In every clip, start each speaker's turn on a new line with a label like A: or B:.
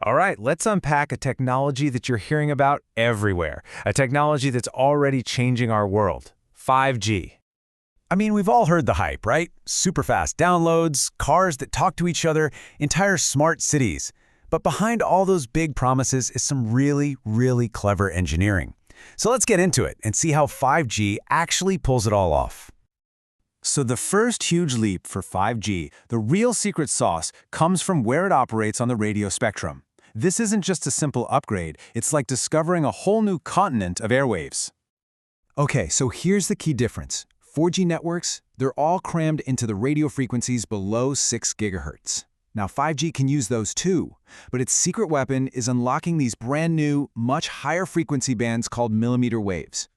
A: All right, let's unpack a technology that you're hearing about everywhere, a technology that's already changing our world, 5G. I mean, we've all heard the hype, right? Super fast downloads, cars that talk to each other, entire smart cities. But behind all those big promises is some really, really clever engineering. So let's get into it and see how 5G actually pulls it all off. So the first huge leap for 5G, the real secret sauce, comes from where it operates on the radio spectrum. This isn't just a simple upgrade, it's like discovering a whole new continent of airwaves. Okay, so here's the key difference. 4G networks, they're all crammed into the radio frequencies below 6 GHz. Now 5G can use those too, but its secret weapon is unlocking these brand new, much higher frequency bands called millimeter waves.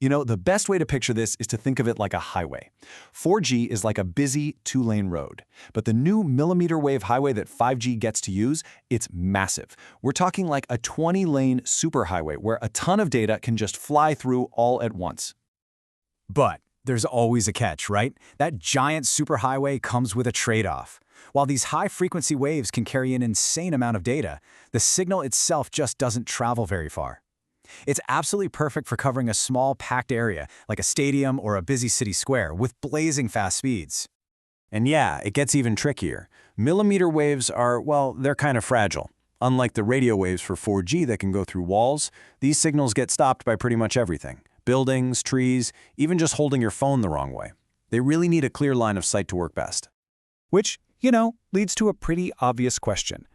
B: You know, the best way to picture this is to think of it like a highway. 4G is like a busy two-lane road, but the new millimeter wave highway that 5G gets to use, it's massive. We're talking like a 20-lane superhighway where a ton of data can just fly through all at once.
A: But there's always a catch, right? That giant superhighway comes with a trade-off. While these high-frequency waves can carry an insane amount of data, the signal itself just doesn't travel very far. It's absolutely perfect for covering a small, packed area, like a stadium or a busy city square, with blazing fast speeds.
B: And yeah, it gets even trickier. Millimeter waves are, well, they're kind of fragile. Unlike the radio waves for 4G that can go through walls, these signals get stopped by pretty much everything. Buildings, trees, even just holding your phone the wrong way. They really need a clear line of sight to work best.
C: Which, leads to a pretty obvious question.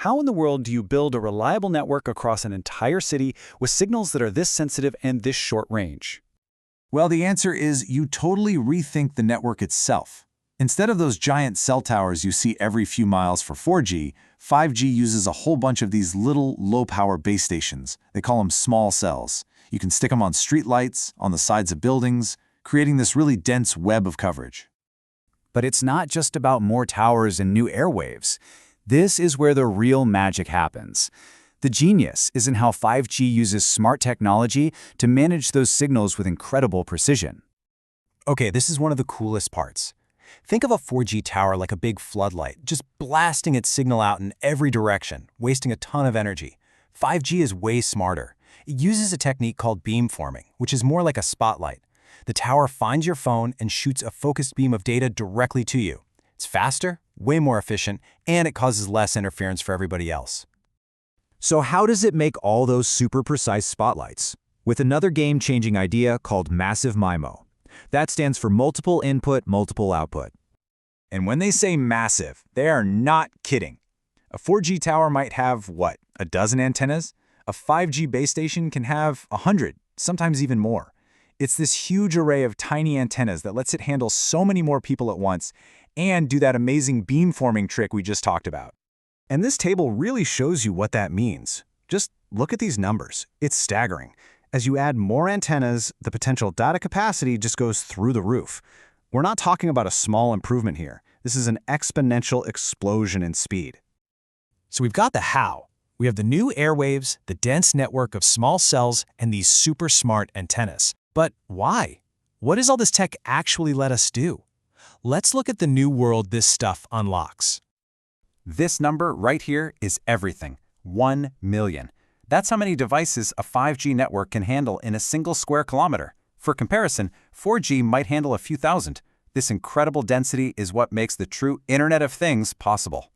C: How in the world do you build a reliable network across an entire city with signals that are this sensitive and this short range?
B: Well, the answer is you totally rethink the network itself. Instead of those giant cell towers you see every few miles for 4G, 5G uses a whole bunch of these little low-power base stations. They call them small cells. You can stick them on streetlights, on the sides of buildings, creating this really dense web of coverage.
A: But it's not just about more towers and new airwaves. This is where the real magic happens. The genius is in how 5G uses smart technology to manage those signals with incredible precision. Okay, this is one of the coolest parts. Think of a 4G tower like a big floodlight, just blasting its signal out in every direction, wasting a ton of energy. 5G is way smarter. It uses a technique called beamforming, which is more like a spotlight. The tower finds your phone and shoots a focused beam of data directly to you. It's faster, way more efficient, and it causes less interference for everybody else. So how does it make all those super precise spotlights? With another game-changing idea called massive MIMO. That stands for multiple input, multiple output. And when they say massive, they are not kidding. A 4G tower might have, a dozen antennas? A 5G base station can have 100, sometimes even more. It's this huge array of tiny antennas that lets it handle so many more people at once and do that amazing beamforming trick we just talked about. And this table really shows you what that means. Just look at these numbers. It's staggering. As you add more antennas, the potential data capacity just goes through the roof. We're not talking about a small improvement here. This is an exponential explosion in speed. So we've got the how. We have the new airwaves, the dense network of small cells, and these super smart antennas. But why? What does all this tech actually let us do? Let's look at the new world this stuff unlocks. This number right here is everything. 1 million. That's how many devices a 5G network can handle in a single square kilometer. For comparison, 4G might handle a few thousand. This incredible density is what makes the true Internet of Things possible.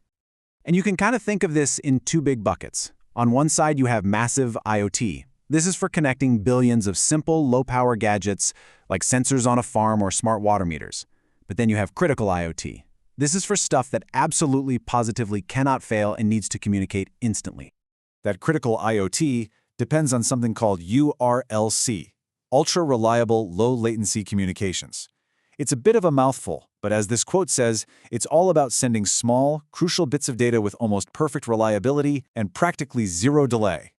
A: And you can kind of think of this in two big buckets. On one side, you have massive IoT. This is for connecting billions of simple, low-power gadgets like sensors on a farm or smart water meters. But then you have critical IoT. This is for stuff that absolutely, positively cannot fail and needs to communicate instantly. That critical IoT depends on something called URLC, Ultra-Reliable Low-Latency Communications. It's a bit of a mouthful, but as this quote says, it's all about sending small, crucial bits of data with almost perfect reliability and practically zero delay.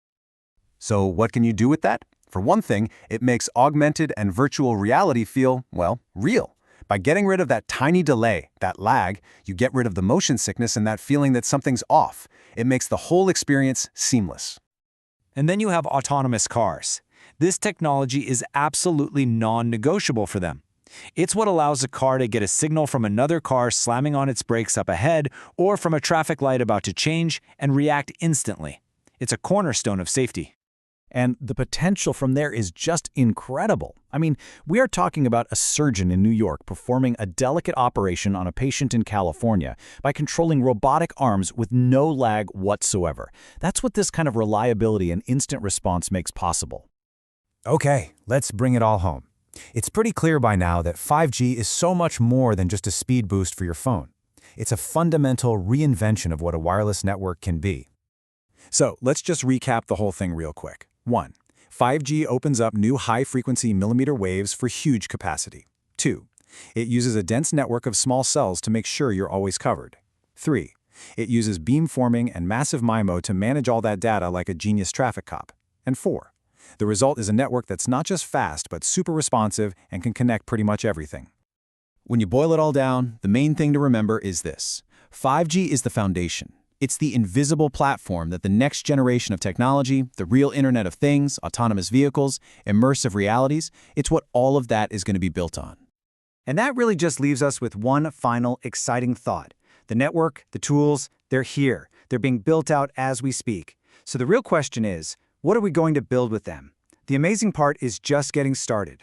A: So what can you do with that? For one thing, it makes augmented and virtual reality feel, real. By getting rid of that tiny delay, that lag, you get rid of the motion sickness and that feeling that something's off. It makes the whole experience seamless. And then you have autonomous cars. This technology is absolutely non-negotiable for them.
B: It's what allows a car to get a signal from another car slamming on its brakes up ahead or from a traffic light about to change and react instantly. It's a cornerstone of safety.
C: And the potential from there is just incredible. I mean, we are talking about a surgeon in New York performing a delicate operation on a patient in California by controlling robotic arms with no lag whatsoever. That's what this kind of reliability and instant response makes possible.
A: Okay, let's bring it all home. It's pretty clear by now that 5G is so much more than just a speed boost for your phone. It's a fundamental reinvention of what a wireless network can be. So let's just recap the whole thing real quick. 1. 5G opens up new high-frequency millimeter waves for huge capacity. 2. It uses a dense network of small cells to make sure you're always covered. 3. It uses beamforming and massive MIMO to manage all that data like a genius traffic cop. And 4. The result is a network that's not just fast but super responsive and can connect pretty much everything. When you boil it all down, the main thing to remember is this. 5G is the foundation. It's the invisible platform that the next generation of technology, the real Internet of Things, autonomous vehicles, immersive realities, it's what all of that is going to be built on.
D: And that really just leaves us with one final exciting thought. The network, the tools, they're here. They're being built out as we speak. So the real question is, what are we going to build with them? The amazing part is just getting started.